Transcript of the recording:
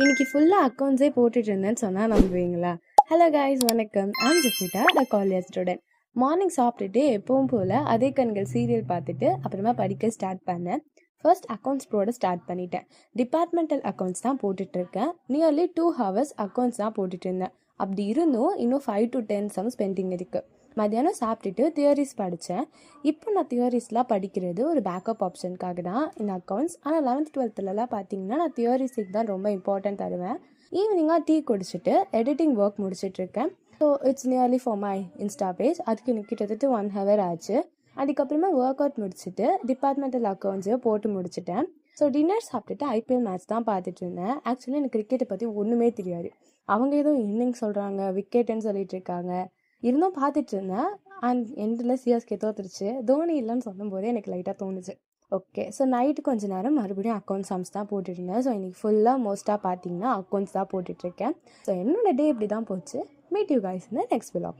இன்னைக்கு ஃபுல்லாக அக்கௌண்ட்ஸே போட்டுட்டு இருந்தேன்னு சொன்னால் நம்புவீங்களா? ஹலோ கைஸ், வணக்கம். I'm Jefitta, a college student. Morning சாப்பிட்டுட்டு எப்பவும் போல் அதே கண்கள் சீரியல் பார்த்துட்டு அப்புறமா படிக்க ஸ்டார்ட் பண்ணேன். ஃபர்ஸ்ட் அக்கௌண்ட்ஸ் போட ஸ்டார்ட் பண்ணிட்டேன். டிபார்ட்மெண்டல் அக்கௌண்ட்ஸ் தான் போட்டுட்ருக்கேன். நியர்லி 2 ஹவர்ஸ் அக்கௌண்ட்ஸ் தான் போட்டுட்டு இருந்தேன். அப்படி இருந்தும் இன்னும் 5 to 10 சம்ஸ் பெண்டிங் இருக்குது. மத்தியானம் சாப்பிட்டுட்டு தியரிஸ் படித்தேன். இப்போ நான் தியரிஸ்லாம் படிக்கிறது ஒரு பேக்கப் ஆப்ஷனுக்காக தான் இந்த அக்கௌண்ட்ஸ். ஆனால் 11th 12thலலாம் பார்த்தீங்கன்னா நான் தியரிஸுக்கு தான் ரொம்ப இம்பார்ட்டன்ட் தருவேன். ஈவினிங்காக டீ குடிச்சிட்டு எடிட்டிங் ஒர்க் முடிச்சிட்ருக்கேன். So it's nearly for my insta page. அதுக்கு எனக்கு கிட்டத்தட்ட 1 hour ஆச்சு. அதுக்கப்புறமா ஒர்க் அவுட் முடிச்சுட்டு டிபார்ட்மெண்டல் அக்கௌண்ட்ஸை போட்டு முடிச்சிட்டேன். ஸோ டின்னர் சாப்பிட்டுட்டு ஐபிஎல் மேட்ச் தான் பார்த்துட்டு இருந்தேன். ஆக்சுவலி எனக்கு கிரிக்கெட்டை பற்றி ஒன்றுமே தெரியாது. அவங்க ஏதோ இன்னிங் சொல்கிறாங்க, விக்கெட்டுன்னு சொல்லிட்டு இருக்காங்க. இருந்தும் பார்த்துட்டு இருந்தேன். அண்ட் எண்டில் சிஎஸ்கே தோத்துருச்சு. தோனி இல்லைன்னு சொல்லும்போது எனக்கு லைட்டாக தோணுச்சு. ஓகே, ஸோ நைட்டு கொஞ்சம் நேரம் மறுபடியும் அக்கௌண்ட் சம்ஸ் தான் போட்டுருந்தேன். ஸோ இன்றைக்கி ஃபுல்லாக மோஸ்ட்டாக பார்த்தீங்கன்னா அக்கௌண்ட்ஸ் தான் போட்டுட்ருக்கேன். ஸோ என்னோட டே இப்படி தான் போச்சு. Meet you guys in the next vlog.